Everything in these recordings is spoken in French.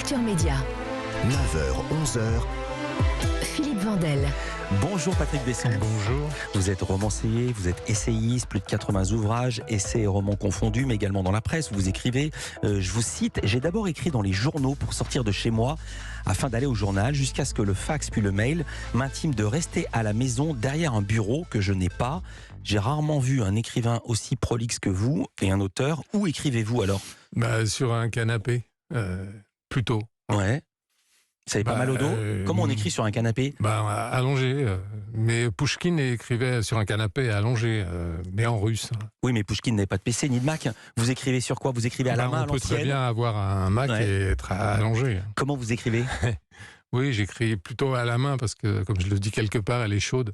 Culture Média. 9h, 11h. Philippe Vandel. Bonjour Patrick Besson. Bonjour. Vous êtes romancier, vous êtes essayiste, plus de 80 ouvrages, essais et romans confondus, mais également dans la presse, vous écrivez. Je vous cite, j'ai d'abord écrit dans les journaux pour sortir de chez moi, afin d'aller au journal, jusqu'à ce que le fax puis le mail m'intiment de rester à la maison derrière un bureau que je n'ai pas. J'ai rarement vu un écrivain aussi prolixe que vous et un auteur. Où écrivez-vous alors ? Sur un canapé, plutôt. Ouais. Ça fait pas mal au dos ? Comment on écrit sur un canapé ? Allongé. Mais Pouchkine écrivait sur un canapé allongé, mais en russe. Oui, mais Pouchkine n'avait pas de PC ni de Mac. Vous écrivez sur quoi ? Vous écrivez à la main, à On peut l'ancienne ? très bien avoir un Mac et être allongé. Comment vous écrivez ? Oui, j'écris plutôt à la main parce que, comme je le dis quelque part, elle est chaude,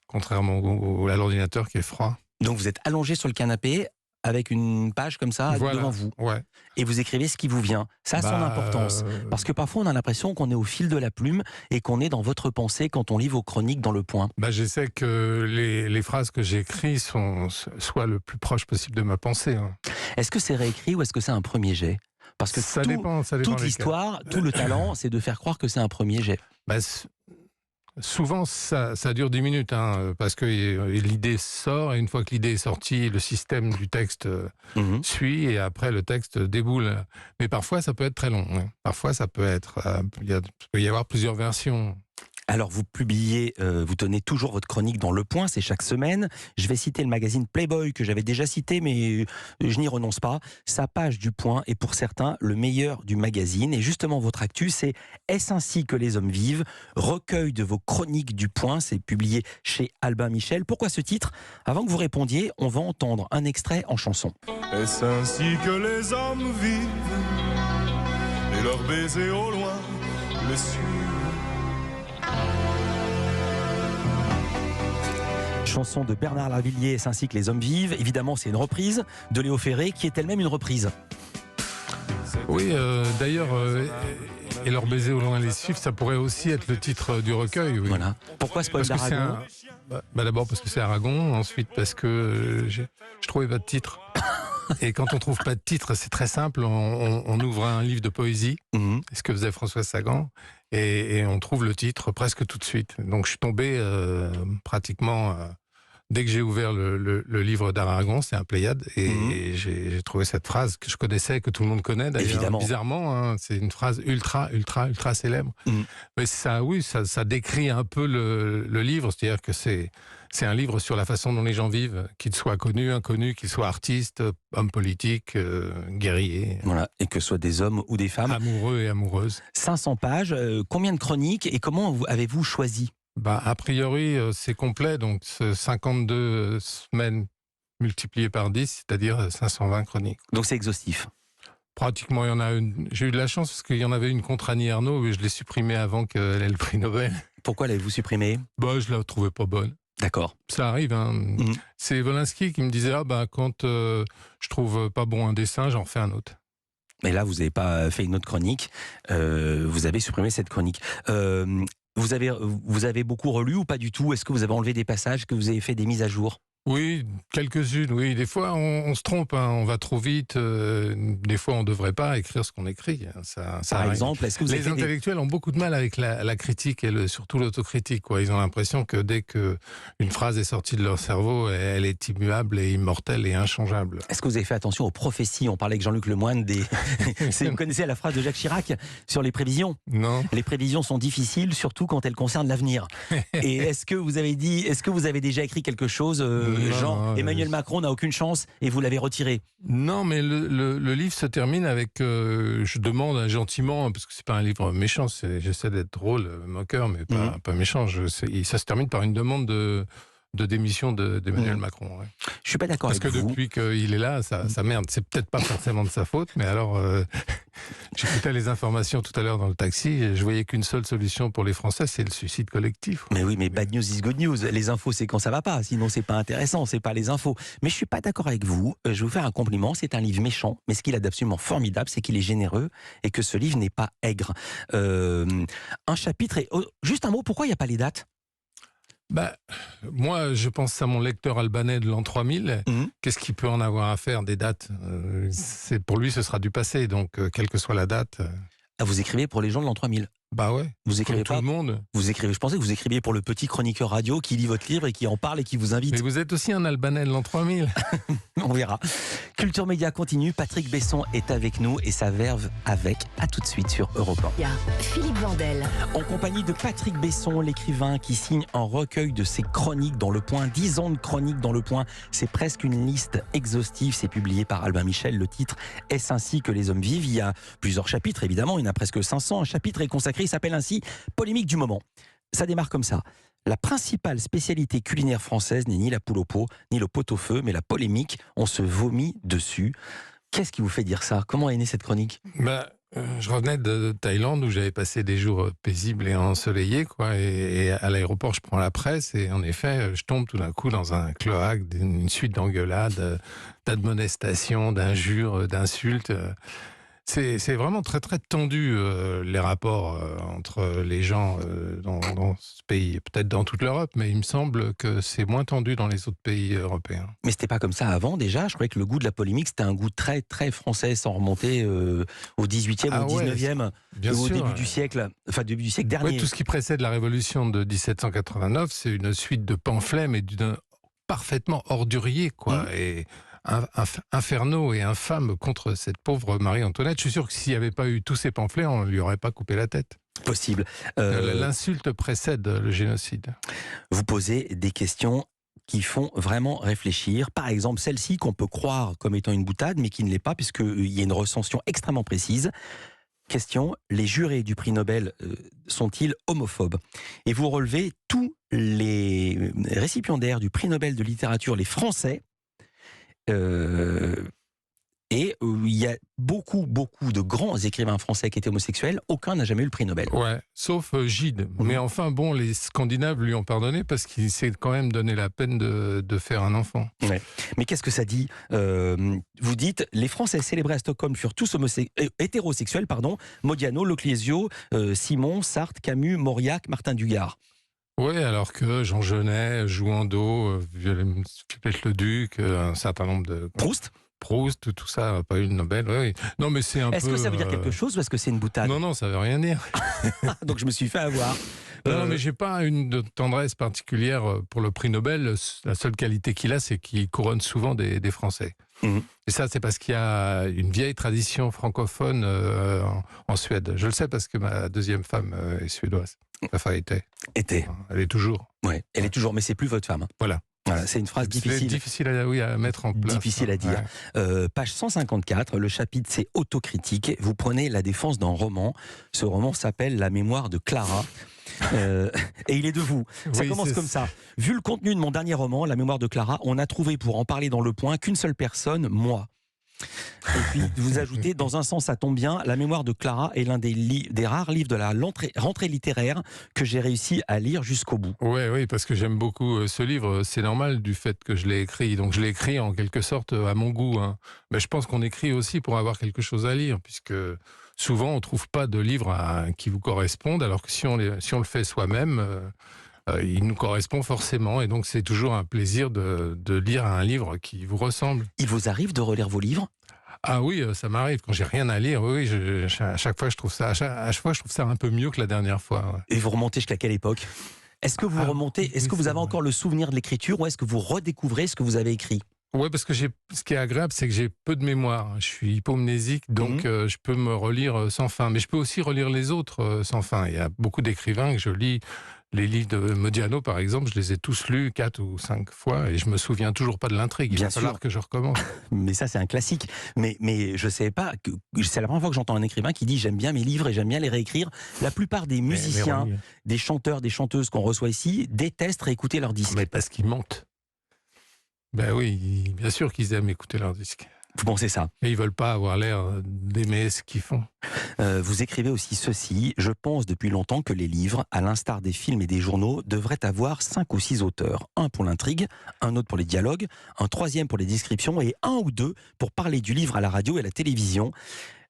contrairement à l'ordinateur qui est froid. Donc vous êtes allongé sur le canapé avec une page comme ça devant vous. Ouais. Et vous écrivez ce qui vous vient. Ça a son importance. Parce que parfois on a l'impression qu'on est au fil de la plume et qu'on est dans votre pensée quand on lit vos chroniques dans Le Point. J'essaie que les phrases que j'écris soient le plus proche possible de ma pensée. Est-ce que c'est réécrit ou est-ce que c'est un premier jet ? Parce que ça dépend toute l'histoire, tout le talent, c'est de faire croire que c'est un premier jet. Souvent, ça dure 10 minutes, parce que l'idée sort, et une fois que l'idée est sortie, le système du texte suit, et après, le texte déboule. Mais parfois, ça peut être très long. Parfois, ça peut être... il peut y avoir plusieurs versions. Alors, vous publiez, vous tenez toujours votre chronique dans Le Point, c'est chaque semaine. Je vais citer le magazine Playboy, que j'avais déjà cité, mais je n'y renonce pas. Sa page du Point est pour certains le meilleur du magazine. Et justement, votre actu, c'est « Est-ce ainsi que les hommes vivent ?» Recueil de vos chroniques du Point, c'est publié chez Albin Michel. Pourquoi ce titre ? Avant que vous répondiez, on va entendre un extrait en chanson. Est-ce ainsi que les hommes vivent et leurs baisers au loin les suivent? Chanson de Bernard Lavilliers, c'est ainsi que les hommes vivent. Évidemment, c'est une reprise de Léo Ferré, qui est elle-même une reprise. Oui, d'ailleurs, et leur baiser au loin les suivre, ça pourrait aussi être le titre du recueil. Oui. Voilà. Pourquoi ce poème d'Aragon ? D'abord parce que c'est Aragon, ensuite parce que je trouvais pas de titre. Et quand on trouve pas de titre, c'est très simple, on ouvre un livre de poésie, ce que faisait François Sagan, et on trouve le titre presque tout de suite. Donc je suis tombé pratiquement... Dès que j'ai ouvert le livre d'Aragon, c'est un Pléiade, et j'ai trouvé cette phrase que je connaissais, que tout le monde connaît d'ailleurs. Évidemment. Bizarrement, c'est une phrase ultra célèbre. Mais ça, oui, ça décrit un peu le livre, c'est-à-dire que c'est un livre sur la façon dont les gens vivent, qu'ils soient connus, inconnus, qu'ils soient artistes, hommes politiques, guerriers. Voilà, et que ce soit des hommes ou des femmes. Amoureux et amoureuses. 500 pages, combien de chroniques et comment avez-vous choisi ? A priori, c'est complet, donc 52 semaines multipliées par 10, c'est-à-dire 520 chroniques. Donc c'est exhaustif. Pratiquement, il y en a une. J'ai eu de la chance parce qu'il y en avait une contre Annie Ernaux, mais je l'ai supprimée avant qu'elle ait le prix Nobel. Pourquoi l'avez-vous supprimée ? Je la trouvais pas bonne. D'accord. Ça arrive. C'est Wolinski qui me disait quand je trouve pas bon un dessin, j'en fais un autre. Mais là, vous n'avez pas fait une autre chronique. Vous avez supprimé cette chronique. Vous avez beaucoup relu ou pas du tout ? Est-ce que vous avez enlevé des passages, que vous avez fait des mises à jour ? Oui, quelques-unes, oui. Des fois, on se trompe, on va trop vite. Des fois, on ne devrait pas écrire ce qu'on écrit. Par exemple, est-ce que vous avez Les intellectuels ont beaucoup de mal avec la critique et surtout l'autocritique. Ils ont l'impression que dès qu'une phrase est sortie de leur cerveau, elle est immuable et immortelle et inchangeable. Est-ce que vous avez fait attention aux prophéties ? On parlait avec Jean-Luc Lemoyne vous connaissez la phrase de Jacques Chirac sur les prévisions ? Non. Les prévisions sont difficiles, surtout quand elles concernent l'avenir. Et est-ce que vous avez déjà écrit quelque chose Emmanuel Macron n'a aucune chance et vous l'avez retiré. Non, mais le livre se termine avec je demande gentiment, parce que c'est pas un livre méchant, j'essaie d'être drôle, moqueur, mais pas méchant. Ça se termine par une demande de démission d'Emmanuel Macron. Ouais. Je suis pas d'accord avec vous. Parce que depuis qu'il est là, ça merde. C'est peut-être pas forcément de sa faute, mais alors j'écoutais les informations tout à l'heure dans le taxi, et je voyais qu'une seule solution pour les Français, c'est le suicide collectif. Mais oui, mais bad news is good news. Les infos, c'est quand ça va pas. Sinon, c'est pas intéressant. C'est pas les infos. Mais je suis pas d'accord avec vous. Je vais vous faire un compliment. C'est un livre méchant, mais ce qu'il a d'absolument formidable, c'est qu'il est généreux et que ce livre n'est pas aigre. Un chapitre et juste un mot. Pourquoi il n'y a pas les dates ? Moi, je pense à mon lecteur albanais de l'an 3000. Qu'est-ce qu'il peut en avoir à faire des dates ? Pour lui, ce sera du passé, donc quelle que soit la date. Ah, vous écrivez pour les gens de l'an 3000. Bah ouais. Vous écrivez Comme pas. tout le monde. Vous écrivez. Je pensais que vous écriviez pour le petit chroniqueur radio qui lit votre livre et qui en parle et qui vous invite. Mais vous êtes aussi un Albanais de l'an 3000. On verra. Culture Média continue. Patrick Besson est avec nous et sa verve avec. À tout de suite sur Europe 1. Il y a Philippe Vandel. En compagnie de Patrick Besson, l'écrivain qui signe un recueil de ses chroniques dans Le Point. 10 ans de chroniques dans Le Point. C'est presque une liste exhaustive. C'est publié par Albin Michel. Le titre « Est-ce ainsi que les hommes vivent ?» Il y a plusieurs chapitres, évidemment. Il y en a presque 500. Un chapitre est consacré, il s'appelle ainsi « Polémique du moment ». Ça démarre comme ça. La principale spécialité culinaire française n'est ni la poule au pot, ni le pot-au-feu, mais la polémique. On se vomit dessus. Qu'est-ce qui vous fait dire ça? Comment est née cette chronique? Je revenais de Thaïlande où j'avais passé des jours paisibles et ensoleillés, quoi. Et à l'aéroport, je prends la presse et en effet, je tombe tout d'un coup dans un cloaque, une suite d'engueulades, d'admonestations, d'injures, d'insultes. C'est vraiment très très tendu les rapports entre les gens dans ce pays, peut-être dans toute l'Europe, mais il me semble que c'est moins tendu dans les autres pays européens. Mais c'était pas comme ça avant déjà. Je croyais que le goût de la polémique c'était un goût très très français, sans remonter au 18e, au 19e, au début du siècle, enfin début du siècle dernier. Ouais, tout ce qui précède la révolution de 1789, c'est une suite de pamphlets, mais parfaitement ordurier, quoi. Et infernaux et infâmes contre cette pauvre Marie-Antoinette. Je suis sûr que s'il n'y avait pas eu tous ces pamphlets, on ne lui aurait pas coupé la tête. Possible. L'insulte précède le génocide. Vous posez des questions qui font vraiment réfléchir. Par exemple, celle-ci qu'on peut croire comme étant une boutade, mais qui ne l'est pas, puisqu'il y a une recension extrêmement précise. Question, les jurés du prix Nobel sont-ils homophobes? Et vous relevez tous les récipiendaires du prix Nobel de littérature, les Français, et il y a beaucoup de grands écrivains français qui étaient homosexuels, aucun n'a jamais eu le prix Nobel. Ouais, sauf Gide. Mais enfin bon, les Scandinaves lui ont pardonné parce qu'il s'est quand même donné la peine de faire un enfant. Ouais. Mais qu'est-ce que ça dit? Vous dites, les Français célébrés à Stockholm furent tous hétérosexuels, Modiano, Loclésio, Simon, Sartre, Camus, Mauriac, Martin Dugard. Oui, alors que Jean Genet, Jouandeau, Viollet-le-Duc, un certain nombre de... Proust, tout ça n'a pas eu le Nobel. Oui. Non, mais c'est un peu... Est-ce que ça veut dire quelque chose ou est-ce que c'est une boutade? Non, ça veut rien dire. Donc je me suis fait avoir. Non, mais j'ai pas une tendresse particulière pour le prix Nobel. La seule qualité qu'il a, c'est qu'il couronne souvent des Français. Mmh. Et ça, c'est parce qu'il y a une vieille tradition francophone en Suède. Je le sais parce que ma deuxième femme est suédoise. Enfin, était. Elle est toujours. Ouais, elle est toujours, mais c'est plus votre femme. Voilà, c'est une phrase difficile. C'est difficile à mettre en place. Difficile à dire. Ouais. Page 154, le chapitre c'est autocritique. Vous prenez la défense d'un roman. Ce roman s'appelle La mémoire de Clara. Et il est de vous. Ça commence comme ça. Vu le contenu de mon dernier roman, La mémoire de Clara, on a trouvé pour en parler dans Le Point qu'une seule personne, moi. Et puis vous ajoutez, dans un sens ça tombe bien, La mémoire de Clara est l'un des rares livres de la rentrée littéraire que j'ai réussi à lire jusqu'au bout. Oui, parce que j'aime beaucoup ce livre. C'est normal du fait que je l'ai écrit. Donc je l'ai écrit en quelque sorte à mon goût. Mais je pense qu'on écrit aussi pour avoir quelque chose à lire, puisque souvent on ne trouve pas de livres qui vous correspondent, alors que si on le fait soi-même... il nous correspond forcément, et donc c'est toujours un plaisir de lire un livre qui vous ressemble. Il vous arrive de relire vos livres? Ah oui, ça m'arrive quand j'ai rien à lire. Oui, à chaque fois je trouve ça, un peu mieux que la dernière fois. Ouais. Et vous remontez jusqu'à quelle époque? Est-ce que vous remontez? Est-ce que vous avez encore le souvenir de l'écriture, ou est-ce que vous redécouvrez ce que vous avez écrit? Oui, parce que ce qui est agréable, c'est que j'ai peu de mémoire. Je suis hypomnésique, donc je peux me relire sans fin. Mais je peux aussi relire les autres sans fin. Il y a beaucoup d'écrivains que je lis. Les livres de Modiano, par exemple, je les ai tous lus 4 ou 5 fois et je me souviens toujours pas de l'intrigue. Il va falloir que je recommence. Mais ça, c'est un classique. Mais je sais pas, c'est la première fois que j'entends un écrivain qui dit « j'aime bien mes livres et j'aime bien les réécrire ». La plupart des musiciens, des chanteurs, des chanteuses qu'on reçoit ici détestent réécouter leurs disques. Mais parce qu'ils mentent. Ben oui, bien sûr qu'ils aiment écouter leurs disques. Vous pensez ça? Et ils veulent pas avoir l'air d'aimer ce qu'ils font. Vous écrivez aussi ceci: je pense depuis longtemps que les livres, à l'instar des films et des journaux, devraient avoir 5 ou 6 auteurs. Un pour l'intrigue, un autre pour les dialogues, un troisième pour les descriptions et un ou deux pour parler du livre à la radio et à la télévision.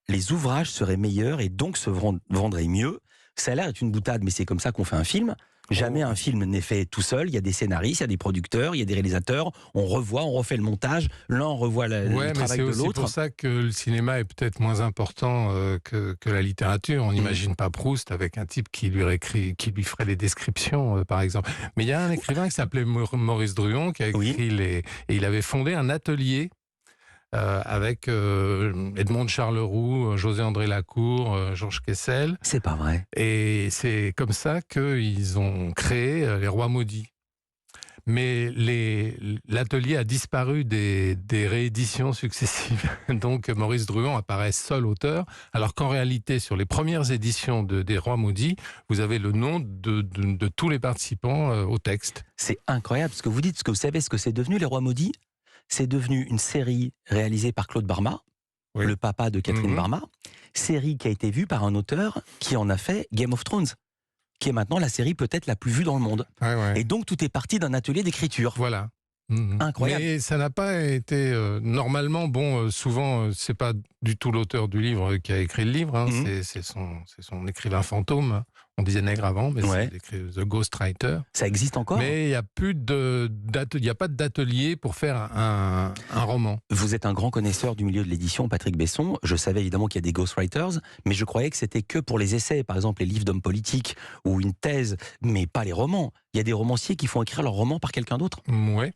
Les ouvrages seraient meilleurs et donc se vendraient mieux. Ça a l'air d'être une boutade, mais c'est comme ça qu'on fait un film. Jamais un film n'est fait tout seul. Il y a des scénaristes, il y a des producteurs, il y a des réalisateurs. On revoit, on refait le montage. L'un revoit le travail de l'autre. C'est pour ça que le cinéma est peut-être moins important que la littérature. On n'imagine pas Proust avec un type qui lui ferait les descriptions, par exemple. Mais il y a un écrivain qui s'appelait Maurice Druon qui a écrit et il avait fondé un atelier avec Edmond de Charleroux, José-André Lacour, Georges Kessel. C'est pas vrai. Et c'est comme ça qu'ils ont créé Les Rois Maudits. Mais l'atelier a disparu des rééditions successives. Donc Maurice Druon apparaît seul auteur, alors qu'en réalité, sur les premières éditions des Rois Maudits, vous avez le nom de tous les participants au texte. C'est incroyable ce que vous dites, parce que vous savez ce que c'est devenu, Les Rois Maudits. C'est devenu une série réalisée par Claude Barma, le papa de Catherine Barma, série qui a été vue par un auteur qui en a fait Game of Thrones, qui est maintenant la série peut-être la plus vue dans le monde. Et donc tout est parti d'un atelier d'écriture. Voilà. Incroyable. Mais ça n'a pas été normalement, souvent c'est pas du tout l'auteur du livre qui a écrit le livre, c'est son écrivain fantôme. On disait nègre avant, mais c'est The Ghostwriter. Ça existe encore. Mais il n'y a pas d'atelier pour faire un roman. Vous êtes un grand connaisseur du milieu de l'édition, Patrick Besson. Je savais évidemment qu'il y a des ghostwriters, mais je croyais que c'était que pour les essais, par exemple les livres d'hommes politiques ou une thèse, mais pas les romans. Il y a des romanciers qui font écrire leurs romans par quelqu'un d'autre. Ouais.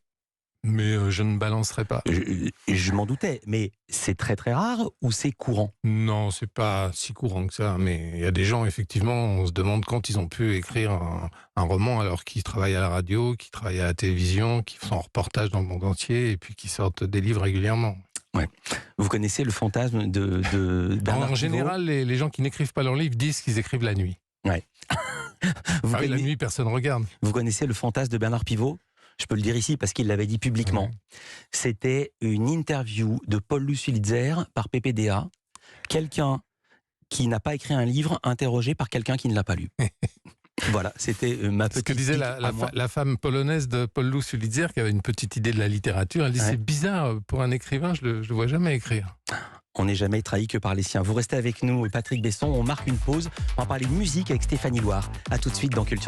Mais je ne balancerai pas. Je m'en doutais, mais c'est très très rare ou c'est courant? Non, c'est pas si courant que ça, mais il y a des gens, effectivement, on se demande quand ils ont pu écrire un roman alors qu'ils travaillent à la radio, qu'ils travaillent à la télévision, qu'ils font un reportage dans le monde entier et puis qu'ils sortent des livres régulièrement. Ouais. Vous connaissez le fantasme de Bernard Pivot? En général, les gens qui n'écrivent pas leurs livres disent qu'ils écrivent la nuit. Ouais. La nuit, personne ne regarde. Vous connaissez le fantasme de Bernard Pivot? Je peux le dire ici parce qu'il l'avait dit publiquement. C'était une interview de Paul Lussulitzer par PPDA. Quelqu'un qui n'a pas écrit un livre interrogé par quelqu'un qui ne l'a pas lu. Voilà, c'était ma petite... Ce que disait la femme polonaise de Paul Lussulitzer, qui avait une petite idée de la littérature, elle dit c'est bizarre, pour un écrivain, je le vois jamais écrire. On n'est jamais trahi que par les siens. Vous restez avec nous, Patrick Besson, on marque une pause. On va parler de musique avec Stéphanie Loire. A tout de suite dans Culture.